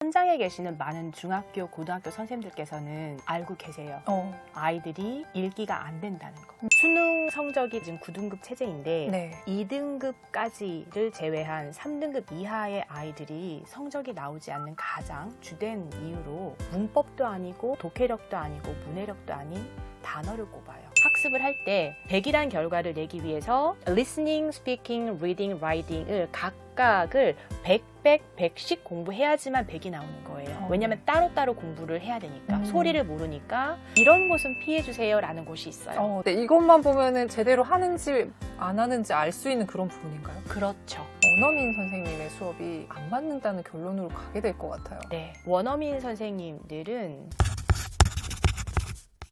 현장에 계시는 많은 중학교, 고등학교 선생님들께서는 알고 계세요. 아이들이 읽기가 안 된다는 거. 수능 성적이 지금 9등급 체제인데 네. 2등급까지를 제외한 3등급 이하의 아이들이 성적이 나오지 않는 가장 주된 이유로 문법도 아니고 독해력도 아니고 문해력도 아닌 단어를 꼽아요. 학습을 할 때 100이란 결과를 내기 위해서 listening, speaking, reading, writing을 각각을 100씩 공부해야지만 100이 나오는 거예요. 왜냐하면 따로따로 공부를 해야 되니까. 소리를 모르니까 이런 곳은 피해주세요 라는 곳이 있어요. 네, 이것만 보면은 제대로 하는지 안 하는지 알 수 있는 그런 부분인가요? 그렇죠. 원어민 선생님의 수업이 안 맞는다는 결론으로 가게 될 것 같아요. 네, 원어민 선생님들은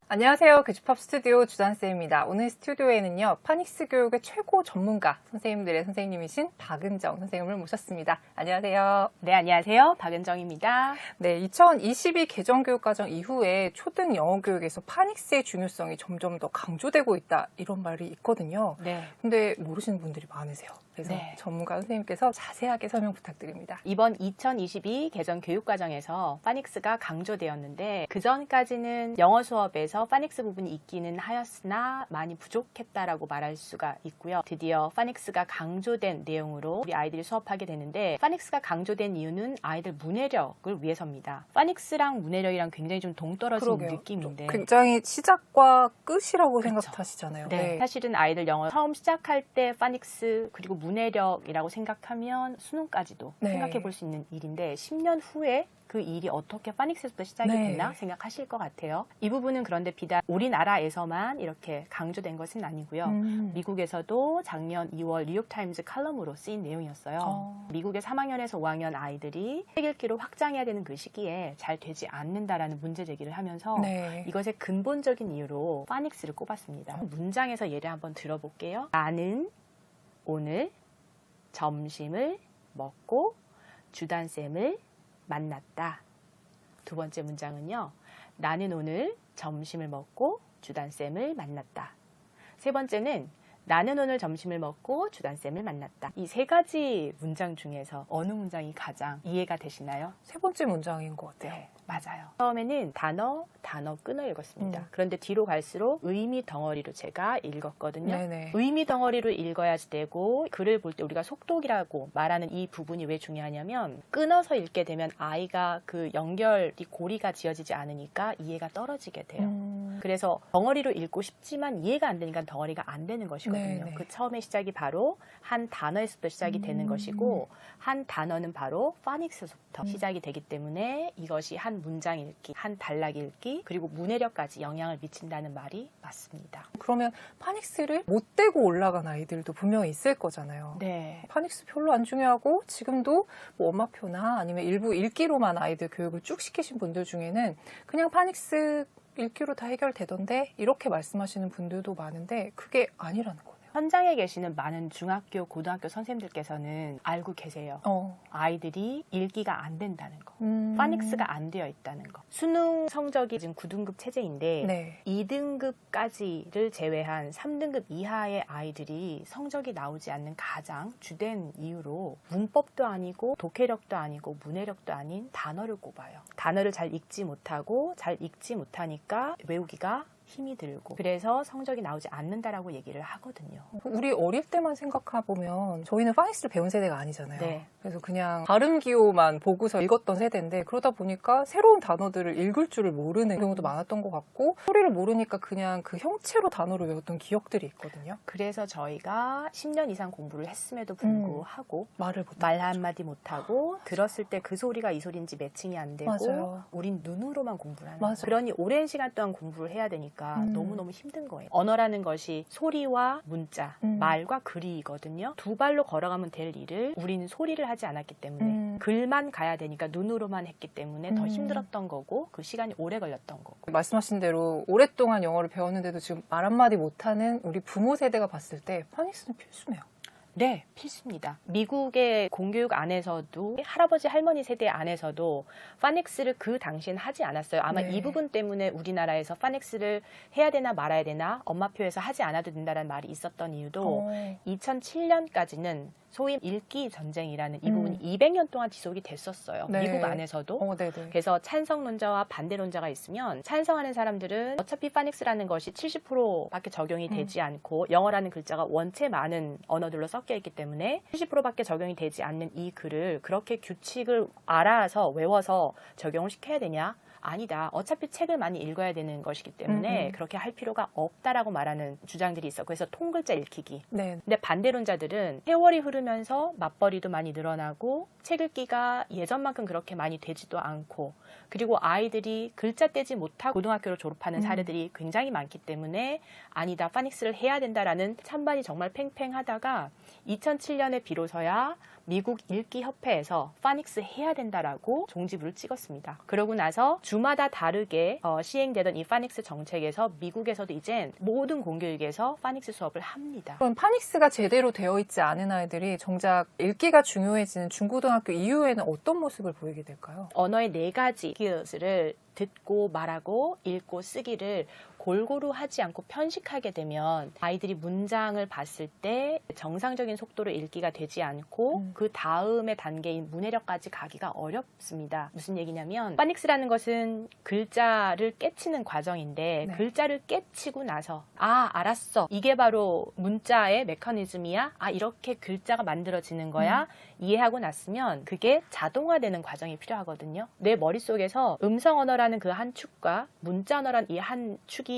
안녕하세요. 교집합 스튜디오 주단쌤입니다. 오늘 스튜디오에는요, 파닉스 교육의 최고 전문가 선생님들의 선생님이신 박은정 선생님을 모셨습니다. 안녕하세요. 네, 안녕하세요. 박은정입니다. 네, 2022 개정교육과정 이후에 초등 영어 교육에서 파닉스의 중요성이 점점 더 강조되고 있다, 이런 말이 있거든요. 네. 근데 모르시는 분들이 많으세요. 그래서 네. 전문가 선생님께서 자세하게 설명 부탁드립니다. 이번 2022 개정 교육과정에서 파닉스가 강조되었는데 그전까지는 영어 수업에서 파닉스 부분이 있기는 하였으나 많이 부족했다라고 말할 수가 있고요. 드디어 파닉스가 강조된 내용으로 우리 아이들이 수업하게 되는데 파닉스가 강조된 이유는 아이들 문해력을 위해서입니다. 파닉스랑 문해력이랑 굉장히 좀 동떨어진 그러게요. 느낌인데 굉장히 시작과 끝이라고 그렇죠. 생각하시잖아요. 네. 사실은 아이들 영어 처음 시작할 때 파닉스 그리고 문해력이라고 생각하면 수능까지도 네. 생각해 볼 수 있는 일인데 10년 후에 그 일이 어떻게 파닉스에서부터 시작이 네. 됐나 생각하실 것 같아요. 이 부분은 그런데 비단 우리나라에서만 이렇게 강조된 것은 아니고요. 미국에서도 작년 2월 뉴욕타임즈 칼럼으로 쓰인 내용이었어요. 미국의 3학년에서 5학년 아이들이 책 읽기로 확장해야 되는 그 시기에 잘 되지 않는다라는 문제 제기를 하면서 네. 이것의 근본적인 이유로 파닉스를 꼽았습니다. 문장에서 예를 한번 들어볼게요. 나는 오늘 점심을 먹고 주단쌤을 만났다. 두 번째 문장은요. 나는 오늘 점심을 먹고 주단쌤을 만났다. 세 번째는 나는 오늘 점심을 먹고 주단쌤을 만났다. 이 세 가지 문장 중에서 어느 문장이 가장 이해가 되시나요? 세 번째 문장인 것 같아요. 네, 맞아요. 처음에는 단어 끊어 읽었습니다. 그런데 뒤로 갈수록 의미 덩어리로 제가 읽었거든요. 네네. 의미 덩어리로 읽어야지 되고 글을 볼 때 우리가 속독이라고 말하는 이 부분이 왜 중요하냐면 끊어서 읽게 되면 아이가 그 연결이 고리가 지어지지 않으니까 이해가 떨어지게 돼요. 그래서 덩어리로 읽고 싶지만 이해가 안 되니까 덩어리가 안 되는 것이거든요. 네네. 그 처음에 시작이 바로 한 단어에서부터 시작이 되는 것이고 한 단어는 바로 파닉스에서부터 시작이 되기 때문에 이것이 한 문장 읽기, 한 단락 읽기, 그리고 문해력까지 영향을 미친다는 말이 맞습니다. 그러면 파닉스를 못 떼고 올라간 아이들도 분명히 있을 거잖아요. 네. 파닉스 별로 안 중요하고 지금도 뭐 엄마표나 아니면 일부 읽기로만 아이들 교육을 쭉 시키신 분들 중에는 그냥 파닉스 읽기로 다 해결되던데 이렇게 말씀하시는 분들도 많은데 그게 아니라는 거네요. 현장에 계시는 많은 중학교, 고등학교 선생님들께서는 알고 계세요. 아이들이 읽기가 안 된다는 거. 파닉스가 안 되어 있다는 거. 수능 성적이 지금 9등급 체제인데 네. 2등급까지를 제외한 3등급 이하의 아이들이 성적이 나오지 않는 가장 주된 이유로 문법도 아니고 독해력도 아니고 문해력도 아닌 단어를 꼽아요. 단어를 잘 읽지 못하고 잘 읽지 못하니까 외우기가 힘이 들고 그래서 성적이 나오지 않는다라고 얘기를 하거든요. 우리 어릴 때만 생각해보면 저희는 파닉스를 배운 세대가 아니잖아요. 네. 그래서 그냥 발음 기호만 보고서 읽었던 세대인데 그러다 보니까 새로운 단어들을 읽을 줄을 모르는 경우도 많았던 것 같고 소리를 모르니까 그냥 그 형체로 단어를 외웠던 기억들이 있거든요. 그래서 저희가 10년 이상 공부를 했음에도 불구하고 말을 못 말 한마디 못하고 들었을 때 그 소리가 이 소리인지 매칭이 안 되고 맞아요. 우린 눈으로만 공부를 하는 맞아요. 거예요. 그러니 오랜 시간 동안 공부를 해야 되니까 너무너무 힘든 거예요. 언어라는 것이 소리와 문자, 말과 글이거든요. 두 발로 걸어가면 될 일을 우리는 소리를 하지 않았기 때문에 글만 가야 되니까 눈으로만 했기 때문에 더 힘들었던 거고 그 시간이 오래 걸렸던 거고. 말씀하신 대로 오랫동안 영어를 배웠는데도 지금 말 한마디 못하는 우리 부모 세대가 봤을 때 파닉스는 필수네요. 네, 필수입니다. 미국의 공교육 안에서도 할아버지 할머니 세대 안에서도 파닉스를 그 당시엔 하지 않았어요. 아마 네. 이 부분 때문에 우리나라에서 파닉스를 해야 되나 말아야 되나 엄마표에서 하지 않아도 된다는 말이 있었던 이유도 2007년까지는 소위 읽기 전쟁이라는 이 부분이 200년 동안 지속이 됐었어요. 네. 미국 안에서도. 네네. 그래서 찬성론자와 반대론자가 있으면 찬성하는 사람들은 어차피 파닉스라는 것이 70%밖에 적용이 되지 않고 영어라는 글자가 원체 많은 언어들로 섞여 있기 때문에 70%밖에 적용이 되지 않는 이 글을 그렇게 규칙을 알아서 외워서 적용을 시켜야 되냐? 아니다. 어차피 책을 많이 읽어야 되는 것이기 때문에 그렇게 할 필요가 없다라고 말하는 주장들이 있어. 그래서 통글자 읽히기. 네. 근데 반대론자들은 세월이 흐르면서 맞벌이도 많이 늘어나고 책 읽기가 예전만큼 그렇게 많이 되지도 않고 그리고 아이들이 글자 떼지 못하고 고등학교를 졸업하는 사례들이 굉장히 많기 때문에 아니다. 파닉스를 해야 된다라는 찬반이 정말 팽팽하다가 2007년에 비로소야 미국 읽기협회에서 파닉스 해야 된다라고 종지부를 찍었습니다. 그러고 나서 주마다 다르게 시행되던 이 파닉스 정책에서 미국에서도 이젠 모든 공교육에서 파닉스 수업을 합니다. 그럼 파닉스가 제대로 되어 있지 않은 아이들이 정작 읽기가 중요해지는 중고등학교 이후에는 어떤 모습을 보이게 될까요? 언어의 4가지 스킬을 듣고 말하고 읽고 쓰기를 골고루 하지 않고 편식하게 되면 아이들이 문장을 봤을 때 정상적인 속도로 읽기가 되지 않고 그 다음의 단계인 문해력까지 가기가 어렵습니다. 무슨 얘기냐면 파닉스라는 것은 글자를 깨치는 과정인데 네. 글자를 깨치고 나서 아 알았어 이게 바로 문자의 메커니즘이야 아 이렇게 글자가 만들어지는 거야 이해하고 났으면 그게 자동화되는 과정이 필요하거든요. 내 머릿속에서 음성 언어라는 그 한 축과 문자 언어라는 이 한 축이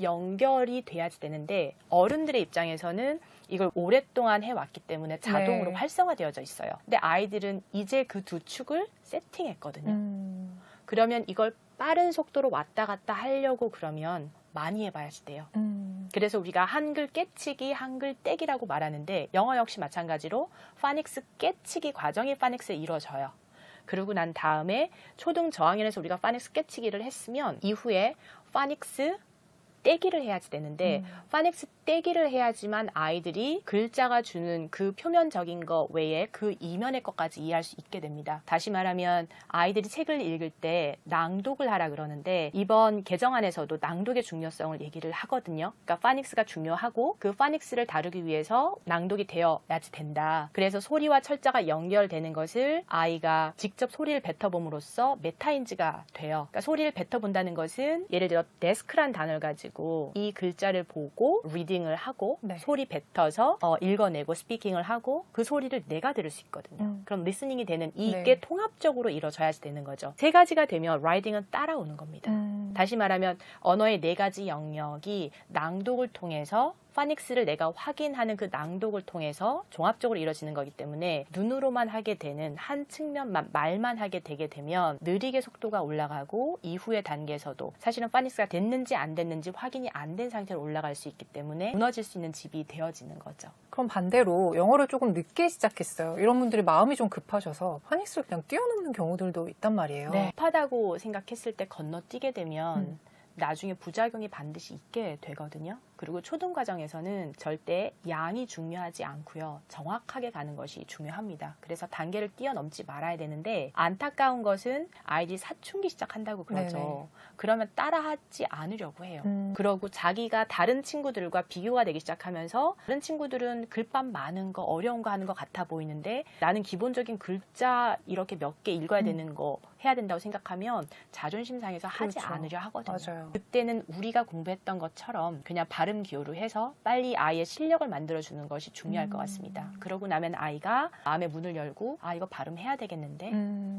연결이 돼야지 되는데 어른들의 입장에서는 이걸 오랫동안 해왔기 때문에 자동으로 네. 활성화되어져 있어요. 근데 아이들은 이제 그 두 축을 세팅했거든요. 그러면 이걸 빠른 속도로 왔다 갔다 하려고 그러면 많이 해봐야지 돼요. 그래서 우리가 한글 깨치기, 한글 떼기라고 말하는데 영어 역시 마찬가지로 파닉스 깨치기 과정이 파닉스에 이루어져요. 그러고 난 다음에 초등 저학년에서 우리가 파닉스 깨치기를 했으면 이후에 파닉스 떼기를 해야지 되는데 파닉스 떼기를 해야지만 아이들이 글자가 주는 그 표면적인 것 외에 그 이면의 것까지 이해할 수 있게 됩니다. 다시 말하면 아이들이 책을 읽을 때 낭독을 하라 그러는데 이번 개정안에서도 낭독의 중요성을 얘기를 하거든요. 그러니까 파닉스가 중요하고 그 파닉스를 다루기 위해서 낭독이 되어야지 된다. 그래서 소리와 철자가 연결되는 것을 아이가 직접 소리를 뱉어봄으로써 메타인지가 돼요. 그러니까 소리를 뱉어본다는 것은 예를 들어 데스크란 단어를 가지고 이 글자를 보고 리딩을 하고 네. 소리 뱉어서 읽어내고 스피킹을 하고 그 소리를 내가 들을 수 있거든요. 그럼 리스닝이 되는 이게 네. 통합적으로 이루어져야지 되는 거죠. 3가지가 되면 라이딩은 따라오는 겁니다. 다시 말하면 언어의 4가지 영역이 낭독을 통해서 파닉스를 내가 확인하는 그 낭독을 통해서 종합적으로 이루어지는 거기 때문에 눈으로만 하게 되는 한 측면만 말만 하게 되게 되면 느리게 속도가 올라가고 이후의 단계에서도 사실은 파닉스가 됐는지 안 됐는지 확인이 안 된 상태로 올라갈 수 있기 때문에 무너질 수 있는 집이 되어지는 거죠. 그럼 반대로 영어를 조금 늦게 시작했어요. 이런 분들이 마음이 좀 급하셔서 파닉스를 그냥 뛰어넘는 경우들도 있단 말이에요. 급하다고 생각했을 때 건너뛰게 되면 나중에 부작용이 반드시 있게 되거든요. 그리고 초등 과정에서는 절대 양이 중요하지 않고요. 정확하게 가는 것이 중요합니다. 그래서 단계를 뛰어넘지 말아야 되는데 안타까운 것은 아이들이 사춘기 시작한다고 그러죠. 네네. 그러면 따라하지 않으려고 해요. 그러고 자기가 다른 친구들과 비교가 되기 시작하면서 다른 친구들은 글밥 많은 거 어려운 거 하는 것 같아 보이는데 나는 기본적인 글자 이렇게 몇 개 읽어야 되는 거 해야 된다고 생각하면 자존심 상해서 하지 그렇죠. 않으려 하거든요. 맞아요. 그때는 우리가 공부했던 것처럼 그냥 발음 기호로 해서 빨리 아이의 실력을 만들어주는 것이 중요할 것 같습니다. 그러고 나면 아이가 마음의 문을 열고 아 이거 발음해야 되겠는데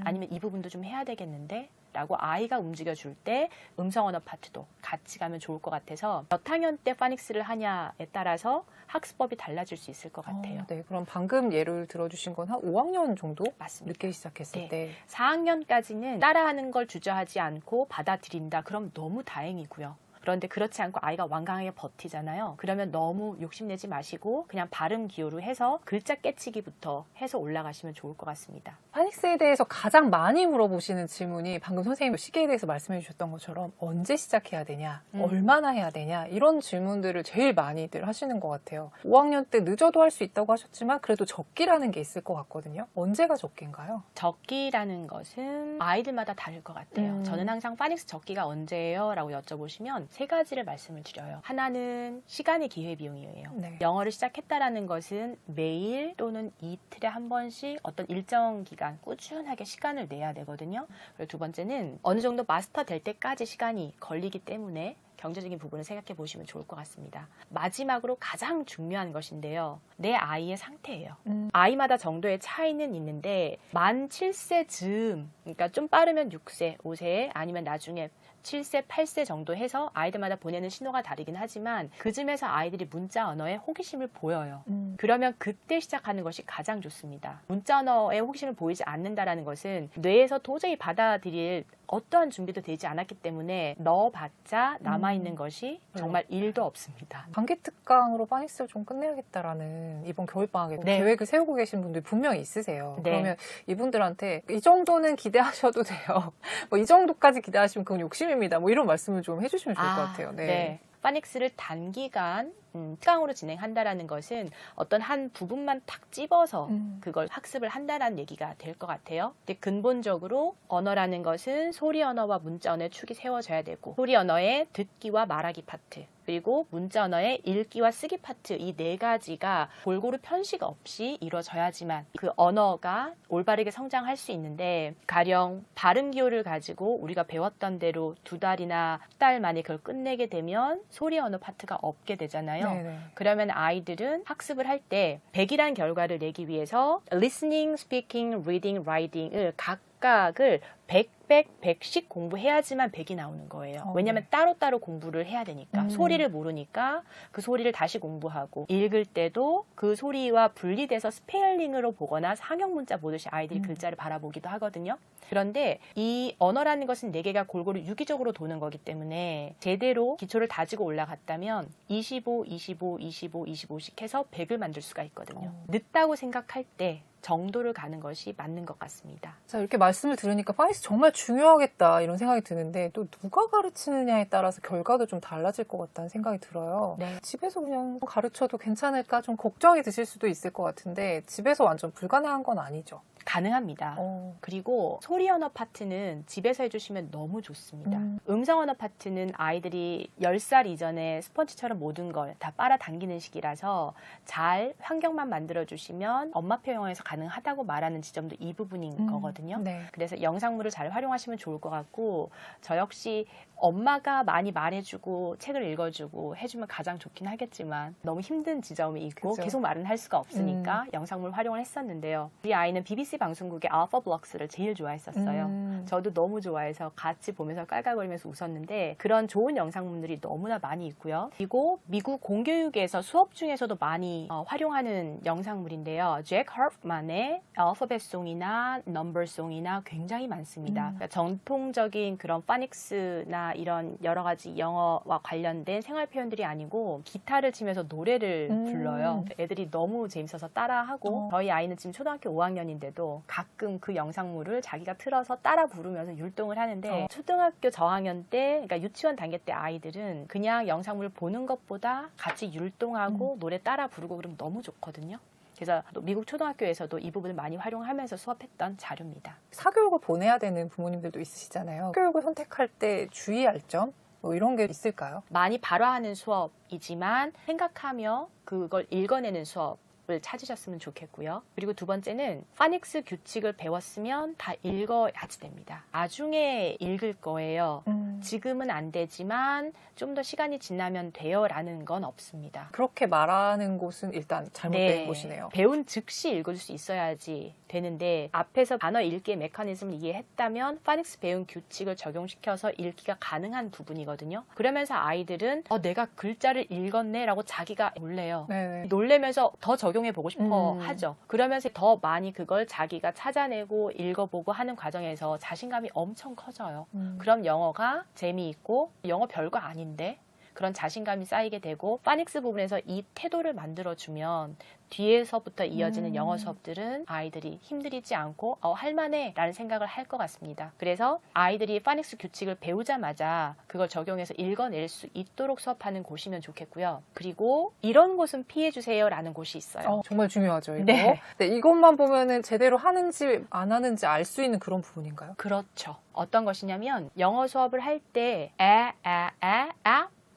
아니면 이 부분도 좀 해야 되겠는데 라고 아이가 움직여줄 때 음성 언어 파트도 같이 가면 좋을 것 같아서 몇 학년 때 파닉스를 하냐에 따라서 학습법이 달라질 수 있을 것 같아요. 네, 그럼 방금 예를 들어주신 건 한 5학년 정도 맞습니다. 늦게 시작했을 네. 때 4학년까지는 따라하는 걸 주저하지 않고 받아들인다. 그럼 너무 다행이고요. 그런데 그렇지 않고 아이가 완강하게 버티잖아요. 그러면 너무 욕심내지 마시고 그냥 발음 기호로 해서 글자 깨치기부터 해서 올라가시면 좋을 것 같습니다. 파닉스에 대해서 가장 많이 물어보시는 질문이 방금 선생님 시계에 대해서 말씀해 주셨던 것처럼 언제 시작해야 되냐, 얼마나 해야 되냐 이런 질문들을 제일 많이들 하시는 것 같아요. 5학년 때 늦어도 할 수 있다고 하셨지만 그래도 적기라는 게 있을 것 같거든요. 언제가 적기인가요? 적기라는 것은 아이들마다 다를 것 같아요. 저는 항상 파닉스 적기가 언제예요? 라고 여쭤보시면 세 가지를 말씀을 드려요. 하나는 시간의 기회비용이에요. 네. 영어를 시작했다라는 것은 매일 또는 이틀에 한 번씩 어떤 일정 기간 꾸준하게 시간을 내야 되거든요. 그리고 두 번째는 어느 정도 마스터 될 때까지 시간이 걸리기 때문에 경제적인 부분을 생각해 보시면 좋을 것 같습니다. 마지막으로 가장 중요한 것인데요. 내 아이의 상태예요. 아이마다 정도의 차이는 있는데 만 7세 즈음, 그러니까 좀 빠르면 6세, 5세 아니면 나중에 7세, 8세 정도 해서 아이들마다 보내는 신호가 다르긴 하지만 그 즈음에서 아이들이 문자 언어에 호기심을 보여요. 그러면 그때 시작하는 것이 가장 좋습니다. 문자 언어에 호기심을 보이지 않는다라는 것은 뇌에서 도저히 받아들일 어떠한 준비도 되지 않았기 때문에 넣어봤자 남아있는 것이 정말 1도 없습니다. 단기 특강으로 파닉스를 좀 끝내야겠다라는 이번 겨울방학에 네. 계획을 세우고 계신 분들이 분명히 있으세요. 네. 그러면 이분들한테 이 정도는 기대하셔도 돼요. 뭐 이 정도까지 기대하시면 그건 욕심입니다. 뭐 이런 말씀을 좀 해주시면 좋을 것 같아요. 네. 파닉스를 단기간 특강으로 진행한다라는 것은 어떤 한 부분만 탁 집어서 그걸 학습을 한다라는 얘기가 될 것 같아요. 근데 근본적으로 언어라는 것은 소리 언어와 문자 언어의 축이 세워져야 되고 소리 언어의 듣기와 말하기 파트 그리고 문자 언어의 읽기와 쓰기 파트 이 네 가지가 골고루 편식 없이 이루어져야지만 그 언어가 올바르게 성장할 수 있는데 가령 발음 기호를 가지고 우리가 배웠던 대로 2달이나 1달 만에 그걸 끝내게 되면 소리 언어 파트가 없게 되잖아요. 네네. 그러면 아이들은 학습을 할 때 100이란 결과를 내기 위해서 listening, speaking, reading, writing을 각각을 100씩 공부해야지만 100이 나오는 거예요. 왜냐하면 따로따로 공부를 해야 되니까. 소리를 모르니까 그 소리를 다시 공부하고 읽을 때도 그 소리와 분리돼서 스펠링으로 보거나 상형 문자 보듯이 아이들이 글자를 바라보기도 하거든요. 그런데 이 언어라는 것은 4개가 골고루 유기적으로 도는 거기 때문에 제대로 기초를 다지고 올라갔다면 25, 25, 25, 25씩 해서 100을 만들 수가 있거든요. 늦다고 생각할 때 정도를 가는 것이 맞는 것 같습니다. 자, 이렇게 말씀을 들으니까 파닉스 정말 중요하겠다 이런 생각이 드는데 또 누가 가르치느냐에 따라서 결과도 좀 달라질 것 같다는 생각이 들어요. 네. 집에서 그냥 가르쳐도 괜찮을까 좀 걱정이 드실 수도 있을 것 같은데 집에서 완전 불가능한 건 아니죠. 가능합니다. 그리고 소리 언어 파트는 집에서 해주시면 너무 좋습니다. 음성 언어 파트는 아이들이 10살 이전에 스펀지처럼 모든 걸 다 빨아당기는 시기라서 잘 환경만 만들어주시면 엄마표 영어에서 가능하다고 말하는 지점도 이 부분인 거거든요. 네. 그래서 영상물을 잘 활용하시면 좋을 것 같고 저 역시 엄마가 많이 말해주고 책을 읽어주고 해주면 가장 좋긴 하겠지만 너무 힘든 지점이 있고 그죠. 계속 말은 할 수가 없으니까 영상물 활용을 했었는데요. 우리 아이는 BBC 방송국의 알파 블록스를 제일 좋아했었어요. 저도 너무 좋아해서 같이 보면서 깔깔거리면서 웃었는데 그런 좋은 영상물들이 너무나 많이 있고요. 그리고 미국 공교육에서 수업 중에서도 많이 활용하는 영상물인데요. 잭 허프만의 알파벳송이나 넘버송이나 굉장히 많습니다. 그러니까 정통적인 그런 파닉스나 이런 여러 가지 영어와 관련된 생활 표현들이 아니고 기타를 치면서 노래를 불러요. 애들이 너무 재밌어서 따라하고 저희 아이는 지금 초등학교 5학년인데도 가끔 그 영상물을 자기가 틀어서 따라 부르면서 율동을 하는데 초등학교 저학년 때 그러니까 유치원 단계 때 아이들은 그냥 영상물을 보는 것보다 같이 율동하고 노래 따라 부르고 그러면 너무 좋거든요. 그래서 미국 초등학교에서도 이 부분을 많이 활용하면서 수업했던 자료입니다. 사교육을 보내야 되는 부모님들도 있으시잖아요. 사교육을 선택할 때 주의할 점? 뭐 이런 게 있을까요? 많이 발화하는 수업이지만 생각하며 그걸 읽어내는 수업을 찾으셨으면 좋겠고요. 그리고 두 번째는 파닉스 규칙을 배웠으면 다 읽어야지 됩니다. 나중에 읽을 거예요. 지금은 안 되지만 좀 더 시간이 지나면 돼요 라는 건 없습니다. 그렇게 말하는 곳은 일단 잘못된 곳이네요. 배운 즉시 읽을 수 있어야지 되는데 앞에서 단어 읽기의 메커니즘을 이해했다면 파닉스 배운 규칙을 적용시켜서 읽기가 가능한 부분이거든요. 그러면서 아이들은 내가 글자를 읽었네 라고 자기가 놀래요. 네네. 놀래면서 더 적용해보고 싶어 하죠. 그러면서 더 많이 그걸 자기가 찾아내고 읽어보고 하는 과정에서 자신감이 엄청 커져요. 그럼 영어가 재미있고 영어 별거 아닌데 그런 자신감이 쌓이게 되고 파닉스 부분에서 이 태도를 만들어주면 뒤에서부터 이어지는 영어 수업들은 아이들이 힘들이지 않고 할만해 라는 생각을 할 것 같습니다. 그래서 아이들이 파닉스 규칙을 배우자마자 그걸 적용해서 읽어낼 수 있도록 수업하는 곳이면 좋겠고요. 그리고 이런 곳은 피해주세요 라는 곳이 있어요. 정말 중요하죠, 이거. 네. 네, 이것만 보면은 제대로 하는지 안 하는지 알 수 있는 그런 부분인가요? 그렇죠. 어떤 것이냐면 영어 수업을 할 때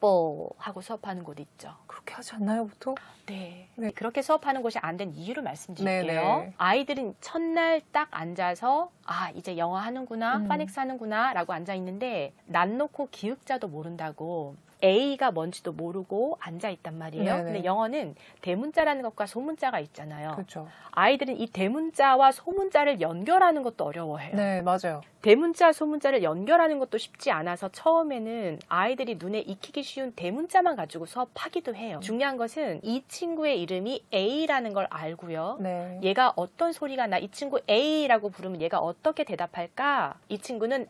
하고 수업하는 곳 있죠. 그렇게 하지 않나요, 보통? 네. 네. 그렇게 수업하는 곳이 안 된 이유를 말씀드릴게요. 네네. 아이들은 첫날 딱 앉아서 이제 영어 하는구나, 파닉스 하는구나 라고 앉아 있는데 난 놓고 기역자도 모른다고 A가 뭔지도 모르고 앉아 있단 말이에요. 네네. 근데 영어는 대문자라는 것과 소문자가 있잖아요. 그렇죠. 아이들은 이 대문자와 소문자를 연결하는 것도 어려워해요. 네, 맞아요. 대문자, 소문자를 연결하는 것도 쉽지 않아서 처음에는 아이들이 눈에 익히기 쉬운 대문자만 가지고 수업하기도 해요. 중요한 것은 이 친구의 이름이 A라는 걸 알고요. 네. 얘가 어떤 소리가 나, 이 친구 A라고 부르면 얘가 어떻게 대답할까? 이 친구는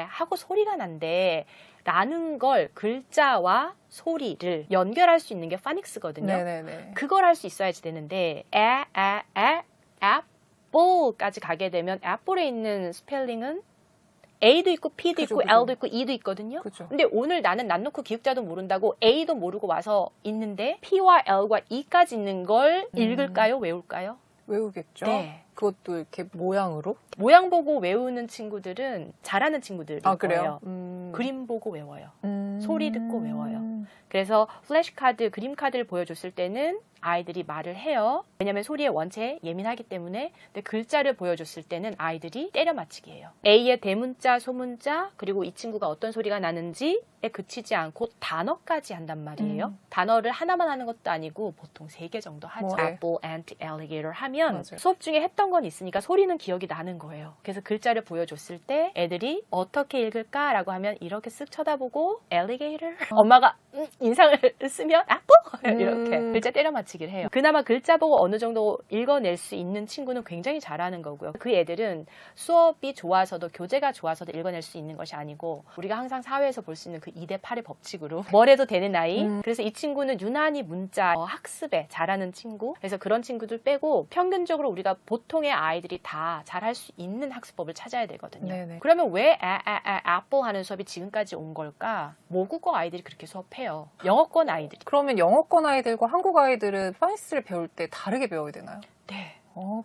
하고 소리가 난대. 라는 걸 글자와 소리를 연결할 수 있는 게 파닉스거든요. 네네네. 그걸 할 수 있어야지 되는데 apple까지 가게 되면 apple에 있는 스펠링은 A도 있고 P도 그죠, 있고 그죠. L도 있고 E도 있거든요. 그죠. 근데 오늘 나는 난 놓고 기역자도 모른다고 A도 모르고 와서 있는데 P와 L과 E까지 있는 걸 읽을까요? 외울까요? 외우겠죠? 네. 그것도 이렇게 모양으로? 모양 보고 외우는 친구들은 잘하는 친구들일 그래요? 거예요. 그림 보고 외워요. 소리 듣고 외워요. 그래서 플래시카드, 그림카드를 보여줬을 때는 아이들이 말을 해요. 왜냐하면 소리의 원체에 예민하기 때문에. 근데 글자를 보여줬을 때는 아이들이 때려 맞히기 해요. A의 대문자, 소문자, 그리고 이 친구가 어떤 소리가 나는지에 그치지 않고 단어까지 한단 말이에요. 단어를 하나만 하는 것도 아니고 보통 3개 정도 하죠. 네. Apple, ant, alligator 하면 맞아요. 수업 중에 했던 건 있으니까 소리는 기억이 나는 거예요. 그래서 글자를 보여줬을 때 애들이 어떻게 읽을까라고 하면 이렇게 쓱 쳐다보고 alligator? 엄마가 인상을 쓰면 apple? 이렇게 글자 때려 맞히기를 해요. 그나마 글자 보고 어느 정도 읽어낼 수 있는 친구는 굉장히 잘하는 거고요. 그 애들은 수업이 좋아서도 교재가 좋아서도 읽어낼 수 있는 것이 아니고 우리가 항상 사회에서 볼 수 있는 그 2대8의 법칙으로 뭘 해도 되는 아이. 그래서 이 친구는 유난히 문자 학습에 잘하는 친구. 그래서 그런 친구들 빼고 평균적으로 우리가 보통의 아이들이 다 잘할 수 있는 학습법을 찾아야 되거든요. 네네. 그러면 왜 apple 하는 수업이 지금까지 온 걸까? 모국어 아이들이 그렇게 수업해요. 영어권 아이들이. 그러면 영어권 아이들과 한국 아이들은 파닉스를 배울 때 다르게 배워야 되나요? 네.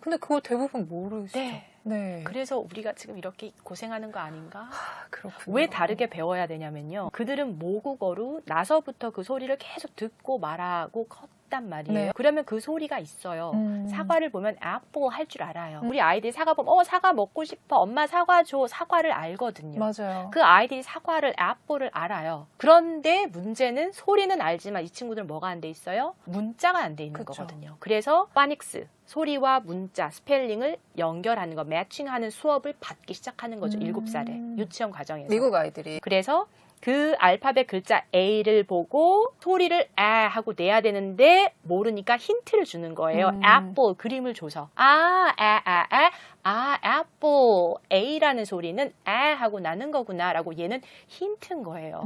근데 그거 대부분 모르시죠? 네. 네. 그래서 우리가 지금 이렇게 고생하는 거 아닌가? 그렇군요. 왜 다르게 배워야 되냐면요. 그들은 모국어로 나서부터 그 소리를 계속 듣고 말하고 컸단 말이에요. 네. 그러면 그 소리가 있어요. 사과를 보면 apple 할 줄 알아요. 우리 아이들이 사과 보면 사과 먹고 싶어. 엄마 사과 줘. 사과를 알거든요. 맞아요. 그 아이들이 사과를 apple을 알아요. 그런데 문제는 소리는 알지만 이 친구들은 뭐가 안 돼 있어요? 문자가 안 돼 있는 그쵸. 거거든요. 그래서 파닉스 소리와 문자, 스펠링을 연결하는 거, 매칭하는 수업을 받기 시작하는 거죠. 7살에 유치원 과정에서. 미국 아이들이. 그래서 그 알파벳 글자 A를 보고 소리를 하고 내야 되는데 모르니까 힌트를 주는 거예요. apple 그림을 줘서 apple A라는 소리는 하고 나는 거구나라고 얘는 힌트인 거예요.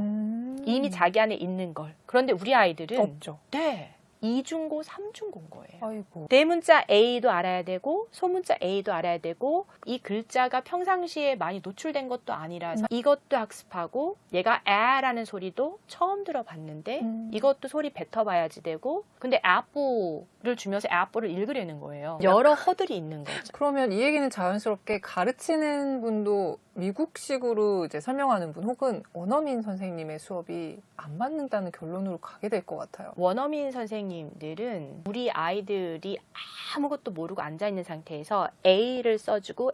이미 자기 안에 있는 걸. 그런데 우리 아이들은 없죠. 네. 2중고, 3중고인 거예요. 아이고. 대문자 A도 알아야 되고 소문자 A도 알아야 되고 이 글자가 평상시에 많이 노출된 것도 아니라서 이것도 학습하고 얘가 라는 소리도 처음 들어봤는데 이것도 소리 뱉어봐야지 되고 근데 apple를 주면서 apple을 읽으려는 거예요. 여러 허들이 있는 거죠. 그러면 이 얘기는 자연스럽게 가르치는 분도 미국식으로 이제 설명하는 분 혹은 원어민 선생님의 수업이 안 맞는다는 결론으로 가게 될 것 같아요. 원어민 선생님들은 우리 아이들이 아무것도 모르고 앉아있는 상태에서 A를 써주고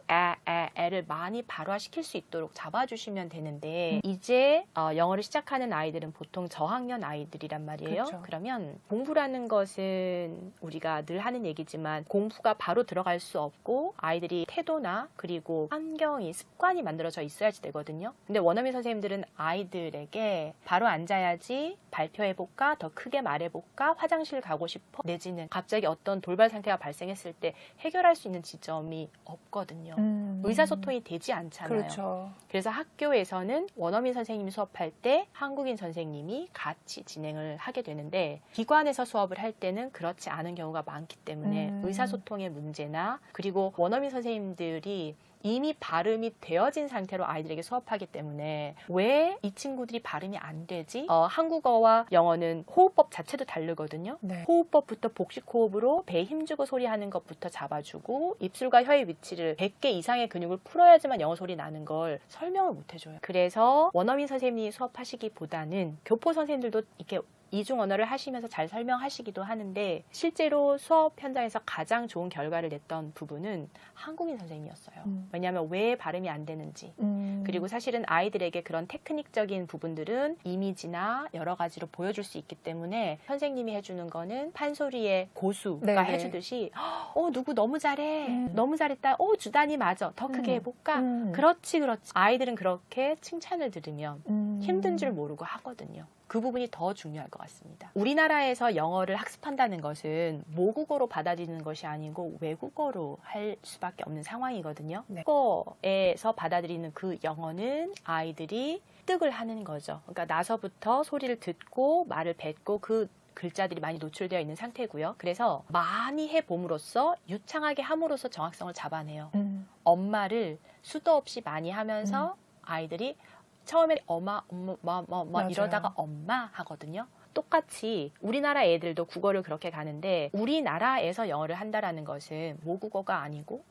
애를 많이 발화시킬 수 있도록 잡아주시면 되는데 이제 영어를 시작하는 아이들은 보통 저학년 아이들이란 말이에요. 그쵸. 그러면 공부라는 것은 우리가 늘 하는 얘기지만 공부가 바로 들어갈 수 없고 아이들이 태도나 그리고 환경이 습관이 만들어져 있어야지 되거든요. 근데 원어민 선생님들은 아이들에게 바로 앉아야지 발표해볼까? 더 크게 말해볼까? 화장실 가고 싶어? 내지는 갑자기 어떤 돌발 상태가 발생했을 때 해결할 수 있는 지점이 없거든요. 의사소통이 되지 않잖아요. 그렇죠. 그래서 학교에서는 원어민 선생님이 수업할 때 한국인 선생님이 같이 진행을 하게 되는데 기관에서 수업을 할 때는 그렇지 않은 경우가 많기 때문에 의사소통의 문제나 그리고 원어민 선생님들이 이미 발음이 되어진 상태로 아이들에게 수업하기 때문에 왜 이 친구들이 발음이 안 되지? 한국어와 영어는 호흡법 자체도 다르거든요. 네. 호흡법부터 복식 호흡으로 배에 힘주고 소리하는 것부터 잡아주고 입술과 혀의 위치를 100개 이상의 근육을 풀어야지만 영어 소리 나는 걸 설명을 못 해줘요. 그래서 원어민 선생님이 수업하시기보다는 교포 선생님들도 이렇게 이중 언어를 하시면서 잘 설명하시기도 하는데 실제로 수업 현장에서 가장 좋은 결과를 냈던 부분은 한국인 선생님이었어요. 왜냐하면 왜 발음이 안 되는지 그리고 사실은 아이들에게 그런 테크닉적인 부분들은 이미지나 여러 가지로 보여줄 수 있기 때문에 선생님이 해주는 거는 판소리의 고수가 네네. 해주듯이 누구 너무 잘해 너무 잘했다 주단이 맞아 더 크게 해볼까 그렇지 아이들은 그렇게 칭찬을 들으면 힘든 줄 모르고 하거든요. 그 부분이 더 중요할 것 같습니다. 우리나라에서 영어를 학습한다는 것은 모국어로 받아들이는 것이 아니고 외국어로 할 수밖에 없는 상황이거든요. 네. 국어에서 받아들이는 그 영어는 아이들이 습득을 하는 거죠. 그러니까 나서부터 소리를 듣고 말을 뱉고 그 글자들이 많이 노출되어 있는 상태고요. 그래서 많이 해봄으로써 유창하게 함으로써 정확성을 잡아내요. 엄마를 수도 없이 많이 하면서 아이들이 처음에 엄마 이러다가 엄마 하거든요. 똑같이 우리나라 애들도 국어를 그렇게 가는데 우리나라에서 영어를 한다라는 것은 모국어가 아니고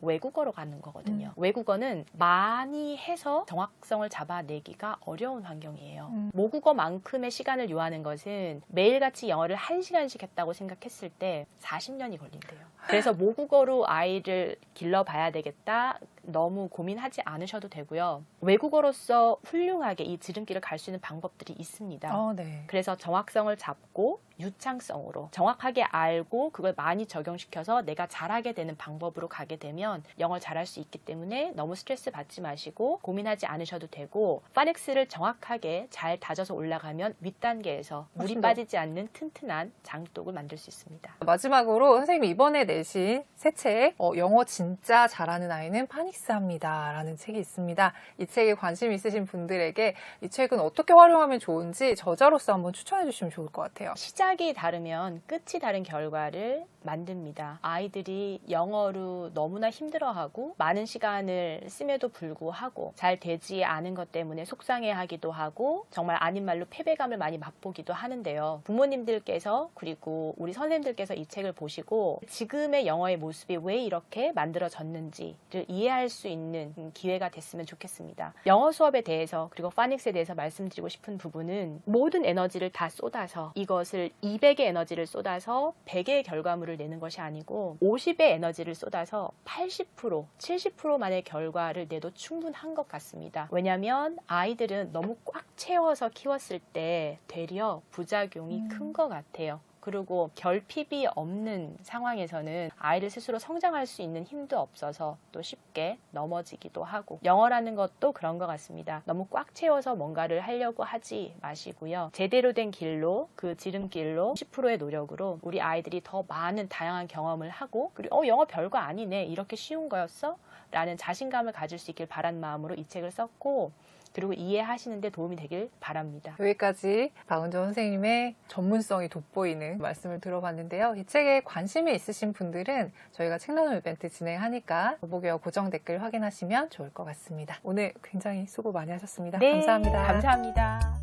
외국어로 가는 거거든요. 외국어는 많이 해서 정확성을 잡아내기가 어려운 환경이에요. 모국어만큼의 시간을 요하는 것은 매일같이 영어를 1시간씩 했다고 생각했을 때 40년이 걸린대요. 그래서 모국어로 아이를 길러봐야 되겠다. 너무 고민하지 않으셔도 되고요. 외국어로서 훌륭하게 이 지름길을 갈 수 있는 방법들이 있습니다. 네. 그래서 정확성을 잡고 유창성으로 정확하게 알고 그걸 많이 적용시켜서 내가 잘하게 되는 방법으로 가게 되면 영어를 잘할 수 있기 때문에 너무 스트레스 받지 마시고 고민하지 않으셔도 되고 파닉스를 정확하게 잘 다져서 올라가면 윗단계에서 물이 빠지지 않는 튼튼한 장독을 만들 수 있습니다. 마지막으로 선생님이 이번에 내신 새 책 영어 진짜 잘하는 아이는 파닉스합니다 라는 책이 있습니다. 이 책에 관심 있으신 분들에게 이 책은 어떻게 활용하면 좋은지 저자로서 한번 추천해 주시면 좋을 것 같아요. 시작이 다르면 끝이 다른 결과를 만듭니다. 아이들이 영어로 너무나 힘들어하고 많은 시간을 씀에도 불구하고 잘 되지 않은 것 때문에 속상해하기도 하고 정말 아닌 말로 패배감을 많이 맛보기도 하는데요. 부모님들께서 그리고 우리 선생님들께서 이 책을 보시고 지금의 영어의 모습이 왜 이렇게 만들어졌는지를 이해할 수 있는 기회가 됐으면 좋겠습니다. 영어 수업에 대해서 그리고 파닉스에 대해서 말씀드리고 싶은 부분은 모든 에너지를 다 쏟아서 이것을 200의 에너지를 쏟아서 100의 결과물을 내는 것이 아니고 50의 에너지를 쏟아서 80%, 70%만의 결과를 내도 충분한 것 같습니다. 왜냐하면 아이들은 너무 꽉 채워서 키웠을 때 되려 부작용이 큰 것 같아요. 그리고 결핍이 없는 상황에서는 아이를 스스로 성장할 수 있는 힘도 없어서 또 쉽게 넘어지기도 하고 영어라는 것도 그런 것 같습니다. 너무 꽉 채워서 뭔가를 하려고 하지 마시고요. 제대로 된 길로 그 지름길로 10%의 노력으로 우리 아이들이 더 많은 다양한 경험을 하고 그리고 영어 별거 아니네 이렇게 쉬운 거였어? 라는 자신감을 가질 수 있길 바란 마음으로 이 책을 썼고 그리고 이해하시는 데 도움이 되길 바랍니다. 여기까지 박은정 선생님의 전문성이 돋보이는 말씀을 들어봤는데요. 이 책에 관심이 있으신 분들은 저희가 책 나눔 이벤트 진행하니까 더보기와 고정 댓글 확인하시면 좋을 것 같습니다. 오늘 굉장히 수고 많이 하셨습니다. 네, 감사합니다. 감사합니다.